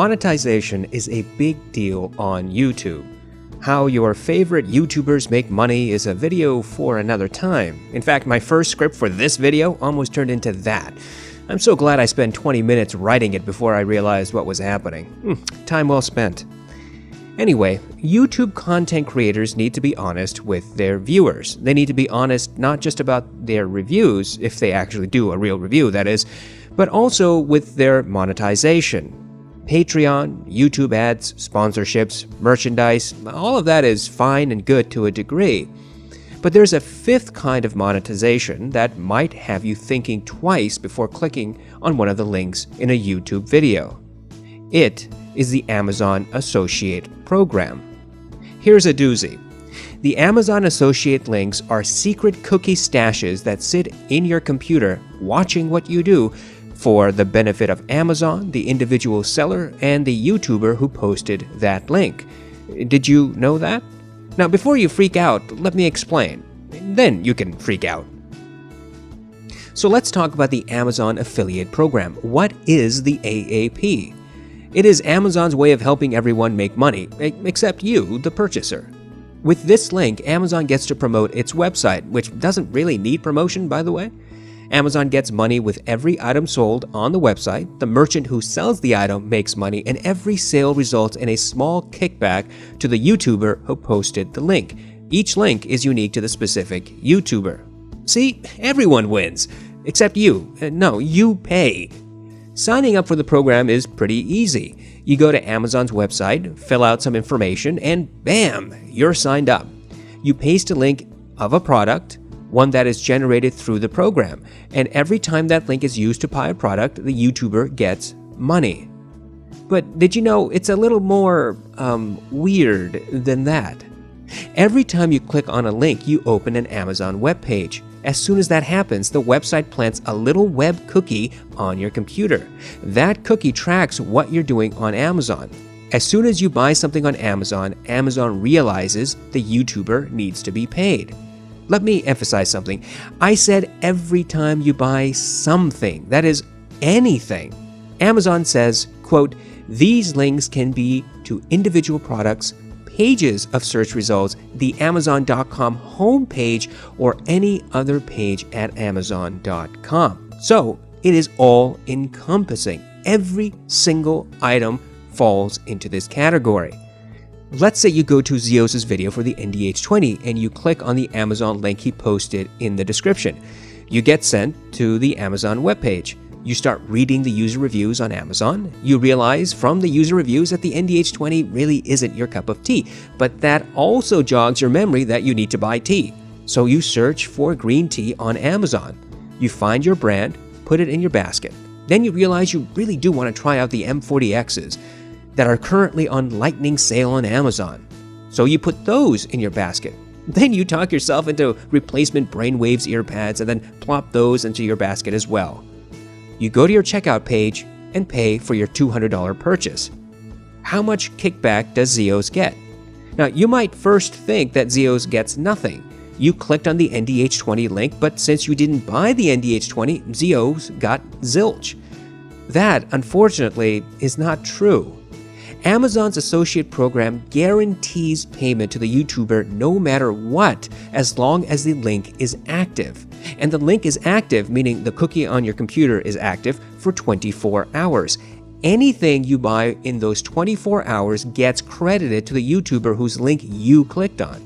Monetization is a big deal on YouTube. How your favorite YouTubers make money is a video for another time. In fact, my first script for this video almost turned into that. I'm so glad I spent 20 minutes writing it before I realized what was happening. Time well spent. Anyway, YouTube content creators need to be honest with their viewers. They need to be honest not just about their reviews, if they actually do a real review, that is, but also with their monetization. Patreon, YouTube ads, sponsorships, merchandise, all of that is fine and good to a degree. But there's a fifth kind of monetization that might have you thinking twice before clicking on one of the links in a YouTube video. It is the Amazon Associate Program. Here's a doozy. The Amazon Associate links are secret cookie stashes that sit in your computer watching what you do for the benefit of Amazon, the individual seller, and the YouTuber who posted that link. Did you know that? Now, before you freak out, let me explain. Then you can freak out. So let's talk about the Amazon Affiliate Program. What is the AAP? It is Amazon's way of helping everyone make money, except you, the purchaser. With this link, Amazon gets to promote its website, which doesn't really need promotion, by the way. Amazon gets money with every item sold on the website, the merchant who sells the item makes money, and every sale results in a small kickback to the YouTuber who posted the link. Each link is unique to the specific YouTuber. See, everyone wins, except you. No, you pay. Signing up for the program is pretty easy. You go to Amazon's website, fill out some information, and bam, you're signed up. You paste a link of a product, one that is generated through the program, and every time that link is used to buy a product, the YouTuber gets money. But did you know it's a little more weird than that? Every time you click on a link, you open an Amazon web page. As soon as that happens, the website plants a little web cookie on your computer. That cookie tracks what you're doing on Amazon. As soon as you buy something on Amazon, Amazon realizes the YouTuber needs to be paid. Let me emphasize something. I said every time you buy something, that is, anything. Amazon says, quote, "These links can be to individual products, pages of search results, the Amazon.com homepage, or any other page at Amazon.com. So it is all encompassing. Every single item falls into this category. Let's say you go to Zeos's video for the NDH20 and you click on the Amazon link he posted in the description. You get sent to the Amazon webpage. You start reading the user reviews on Amazon. You realize from the user reviews that the NDH20 really isn't your cup of tea, but that also jogs your memory that you need to buy tea. So you search for green tea on Amazon. You find your brand, put it in your basket. Then you realize you really do want to try out the M40Xs that are currently on lightning sale on Amazon. So you put those in your basket. Then you talk yourself into replacement Brainwaves earpads and then plop those into your basket as well. You go to your checkout page and pay for your $200 purchase. How much kickback does Zeos get? Now, you might first think that Zeos gets nothing. You clicked on the NDH20 link, but since you didn't buy the NDH20, Zeos got zilch. That, unfortunately, is not true. Amazon's associate program guarantees payment to the YouTuber no matter what, as long as the link is active. And the link is active, meaning the cookie on your computer is active for 24 hours. Anything you buy in those 24 hours gets credited to the YouTuber whose link you clicked on.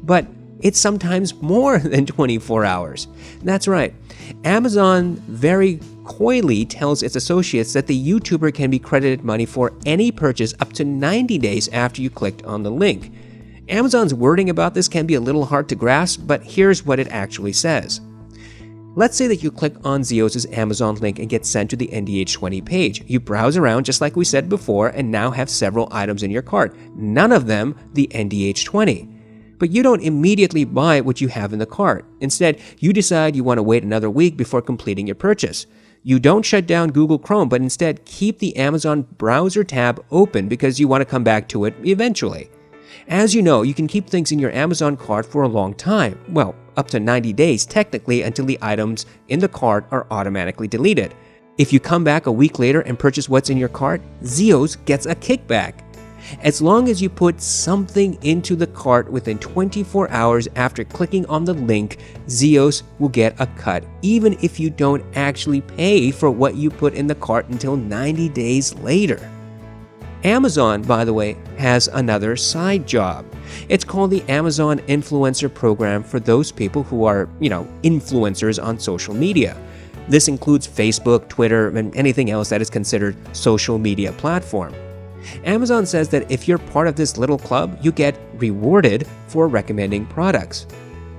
But it's sometimes more than 24 hours. That's right. Amazon very coyly tells its associates that the YouTuber can be credited money for any purchase up to 90 days after you clicked on the link. Amazon's wording about this can be a little hard to grasp, but here's what it actually says. Let's say that you click on Zeos' Amazon link and get sent to the NDH20 page. You browse around just like we said before and now have several items in your cart, none of them the NDH20. But you don't immediately buy what you have in the cart. Instead, you decide you want to wait another week before completing your purchase. You don't shut down Google Chrome, but instead keep the Amazon browser tab open because you want to come back to it eventually. As you know, you can keep things in your Amazon cart for a long time. Well, up to 90 days technically until the items in the cart are automatically deleted. If you come back a week later and purchase what's in your cart, Zeos gets a kickback. As long as you put something into the cart within 24 hours after clicking on the link, Zeos will get a cut, even if you don't actually pay for what you put in the cart until 90 days later. Amazon, by the way, has another side job. It's called the Amazon Influencer Program for those people who are, influencers on social media. This includes Facebook, Twitter, and anything else that is considered social media platform. Amazon says that if you're part of this little club, you get rewarded for recommending products.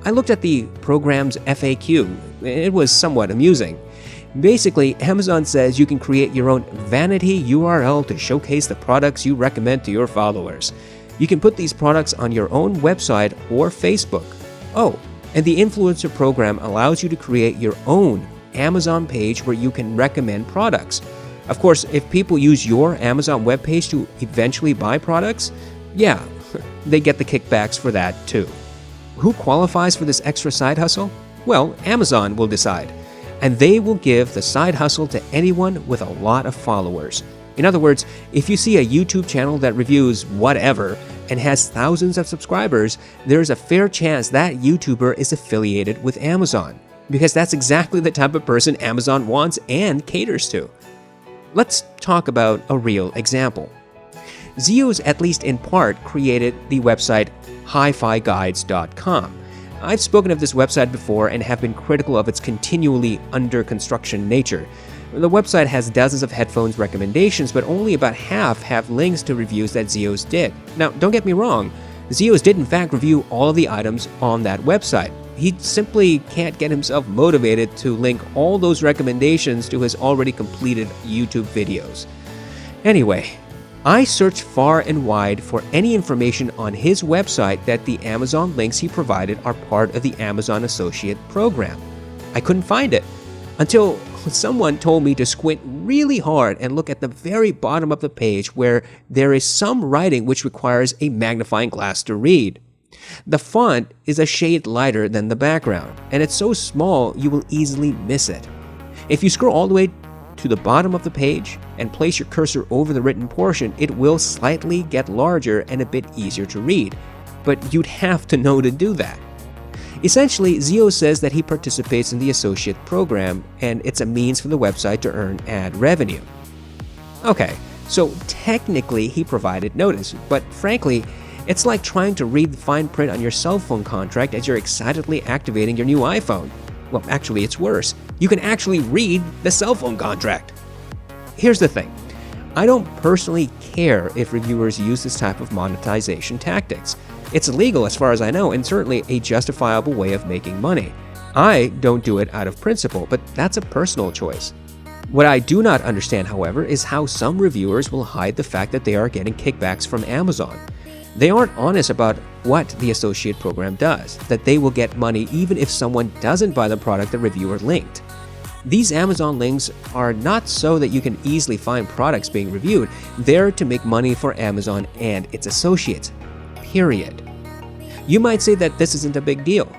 I looked at the program's FAQ. It was somewhat amusing. Basically, Amazon says you can create your own vanity URL to showcase the products you recommend to your followers. You can put these products on your own website or Facebook. Oh, and the influencer program allows you to create your own Amazon page where you can recommend products. Of course, if people use your Amazon webpage to eventually buy products, yeah, they get the kickbacks for that too. Who qualifies for this extra side hustle? Well, Amazon will decide. And they will give the side hustle to anyone with a lot of followers. In other words, if you see a YouTube channel that reviews whatever and has thousands of subscribers, there's a fair chance that YouTuber is affiliated with Amazon, because that's exactly the type of person Amazon wants and caters to. Let's talk about a real example. Zeos, at least in part, created the website hi-fi-guides.com. I've spoken of this website before and have been critical of its continually under construction nature. The website has dozens of headphones recommendations, but only about half have links to reviews that Zeos did. Now, don't get me wrong, Zeos did in fact review all of the items on that website. He simply can't get himself motivated to link all those recommendations to his already completed YouTube videos. Anyway, I searched far and wide for any information on his website that the Amazon links he provided are part of the Amazon Associate Program. I couldn't find it until someone told me to squint really hard and look at the very bottom of the page where there is some writing which requires a magnifying glass to read. The font is a shade lighter than the background, and it's so small you will easily miss it. If you scroll all the way to the bottom of the page and place your cursor over the written portion, it will slightly get larger and a bit easier to read, but you'd have to know to do that. Essentially, Zeo says that he participates in the associate program, and it's a means for the website to earn ad revenue. Okay, so technically he provided notice, but frankly, it's like trying to read the fine print on your cell phone contract as you're excitedly activating your new iPhone. Well, actually, it's worse. You can actually read the cell phone contract. Here's the thing. I don't personally care if reviewers use this type of monetization tactics. It's illegal as far as I know, and certainly a justifiable way of making money. I don't do it out of principle, but that's a personal choice. What I do not understand, however, is how some reviewers will hide the fact that they are getting kickbacks from Amazon. They aren't honest about what the associate program does, that they will get money even if someone doesn't buy the product the reviewer linked. These Amazon links are not so that you can easily find products being reviewed. They're to make money for Amazon and its associates. Period. You might say that this isn't a big deal.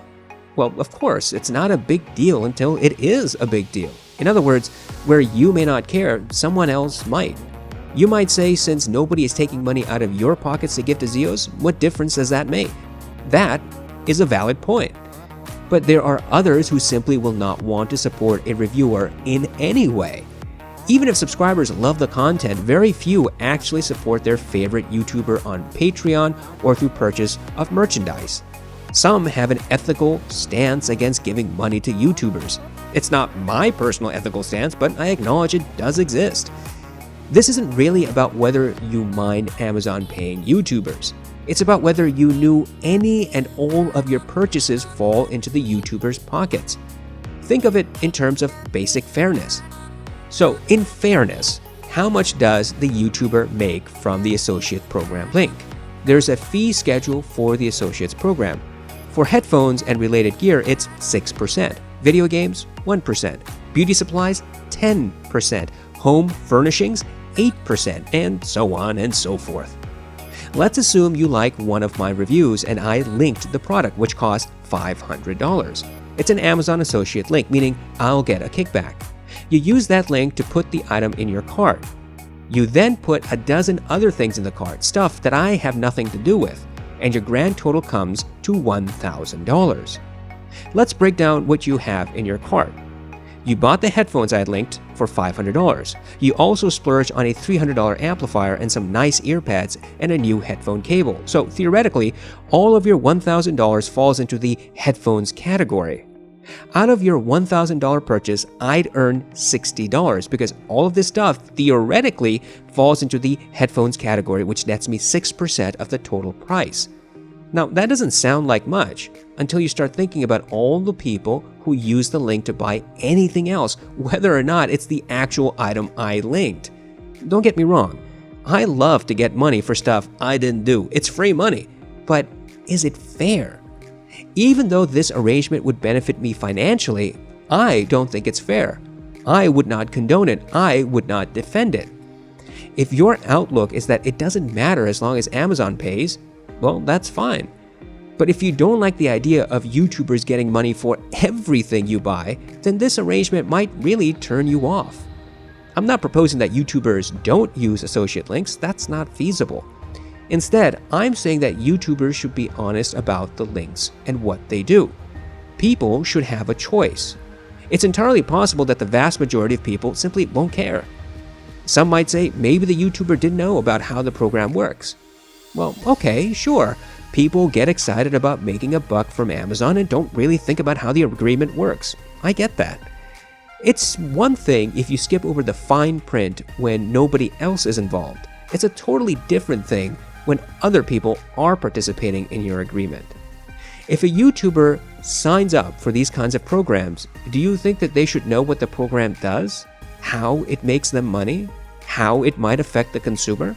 Well, of course, it's not a big deal until it is a big deal. In other words, where you may not care, someone else might. You might say, since nobody is taking money out of your pockets to give to Zeos, what difference does that make? That is a valid point. But there are others who simply will not want to support a reviewer in any way. Even if subscribers love the content, very few actually support their favorite YouTuber on Patreon or through purchase of merchandise. Some have an ethical stance against giving money to YouTubers. It's not my personal ethical stance, but I acknowledge it does exist. This isn't really about whether you mind Amazon paying YouTubers. It's about whether you knew any and all of your purchases fall into the YouTuber's pockets. Think of it in terms of basic fairness. So, in fairness, how much does the YouTuber make from the associate program link? There's a fee schedule for the associates program. For headphones and related gear, it's 6%. Video games, 1%. Beauty supplies, 10%. Home furnishings, 8%, and so on and so forth. Let's assume you like one of my reviews and I linked the product, which cost $500. It's an Amazon associate link, meaning I'll get a kickback. You use that link to put the item in your cart. You then put a dozen other things in the cart, stuff that I have nothing to do with, and your grand total comes to $1,000. Let's break down what you have in your cart. You bought the headphones I had linked for $500. You also splurged on a $300 amplifier and some nice ear pads and a new headphone cable. So theoretically, all of your $1,000 falls into the headphones category. Out of your $1,000 purchase, I'd earn $60 because all of this stuff theoretically falls into the headphones category, which nets me 6% of the total price. Now, that doesn't sound like much until you start thinking about all the people who use the link to buy anything else, whether or not it's the actual item I linked. Don't get me wrong, I love to get money for stuff I didn't do. It's free money. But is it fair? Even though this arrangement would benefit me financially, I don't think it's fair. I would not condone it. I would not defend it. If your outlook is that it doesn't matter as long as Amazon pays, well, that's fine. But if you don't like the idea of YouTubers getting money for everything you buy, then this arrangement might really turn you off. I'm not proposing that YouTubers don't use associate links. That's not feasible. Instead, I'm saying that YouTubers should be honest about the links and what they do. People should have a choice. It's entirely possible that the vast majority of people simply won't care. Some might say maybe the YouTuber didn't know about how the program works. Well, okay, sure. People get excited about making a buck from Amazon and don't really think about how the agreement works. I get that. It's one thing if you skip over the fine print when nobody else is involved. It's a totally different thing when other people are participating in your agreement. If a YouTuber signs up for these kinds of programs, do you think that they should know what the program does? How it makes them money? How it might affect the consumer?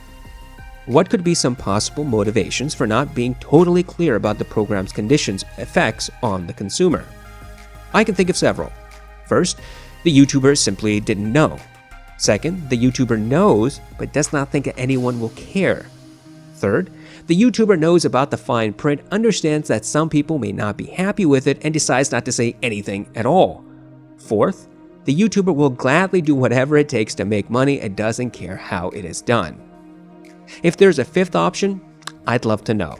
What could be some possible motivations for not being totally clear about the program's conditions' effects on the consumer? I can think of several. First, the YouTuber simply didn't know. Second, the YouTuber knows but does not think that anyone will care. Third, the YouTuber knows about the fine print, understands that some people may not be happy with it, and decides not to say anything at all. Fourth, the YouTuber will gladly do whatever it takes to make money and doesn't care how it is done. If there's a fifth option, I'd love to know.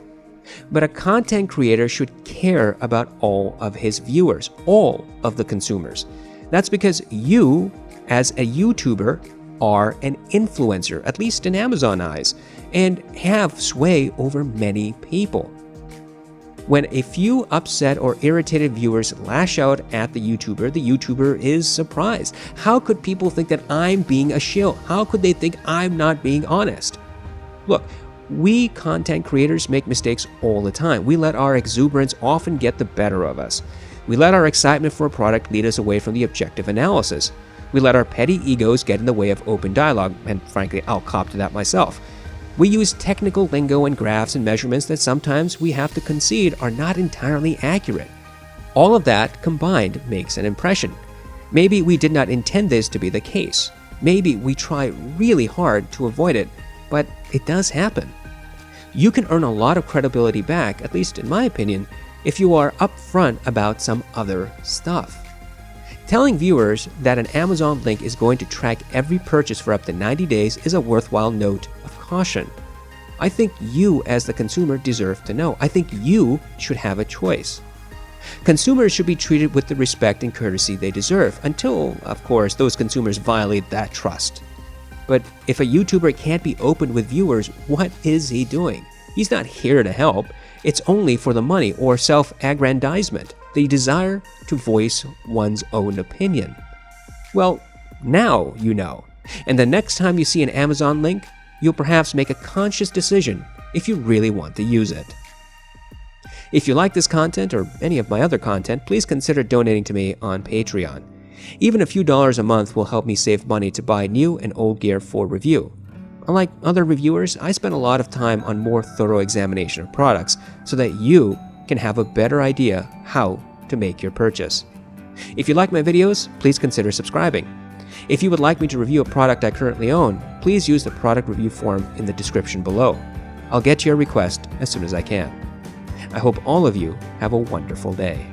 But a content creator should care about all of his viewers, all of the consumers. That's because you, as a YouTuber, are an influencer, at least in Amazon eyes, and have sway over many people. When a few upset or irritated viewers lash out at the YouTuber is surprised. How could people think that I'm being a shill? How could they think I'm not being honest? Look, we content creators make mistakes all the time. We let our exuberance often get the better of us. We let our excitement for a product lead us away from the objective analysis. We let our petty egos get in the way of open dialogue, and frankly, I'll cop to that myself. We use technical lingo and graphs and measurements that sometimes we have to concede are not entirely accurate. All of that combined makes an impression. Maybe we did not intend this to be the case. Maybe we try really hard to avoid it, but it does happen. You can earn a lot of credibility back, at least in my opinion, if you are upfront about some other stuff. Telling viewers that an Amazon link is going to track every purchase for up to 90 days is a worthwhile note of caution. I think you, as the consumer, deserve to know. I think you should have a choice. Consumers should be treated with the respect and courtesy they deserve, until, of course, those consumers violate that trust. But if a YouTuber can't be open with viewers, what is he doing? He's not here to help. It's only for the money or self-aggrandizement, the desire to voice one's own opinion. Well, now you know. And the next time you see an Amazon link, you'll perhaps make a conscious decision if you really want to use it. If you like this content or any of my other content, please consider donating to me on Patreon. Even a few dollars a month will help me save money to buy new and old gear for review. Unlike other reviewers, I spend a lot of time on more thorough examination of products so that you can have a better idea how to make your purchase. If you like my videos, please consider subscribing. If you would like me to review a product I currently own, please use the product review form in the description below. I'll get to your request as soon as I can. I hope all of you have a wonderful day.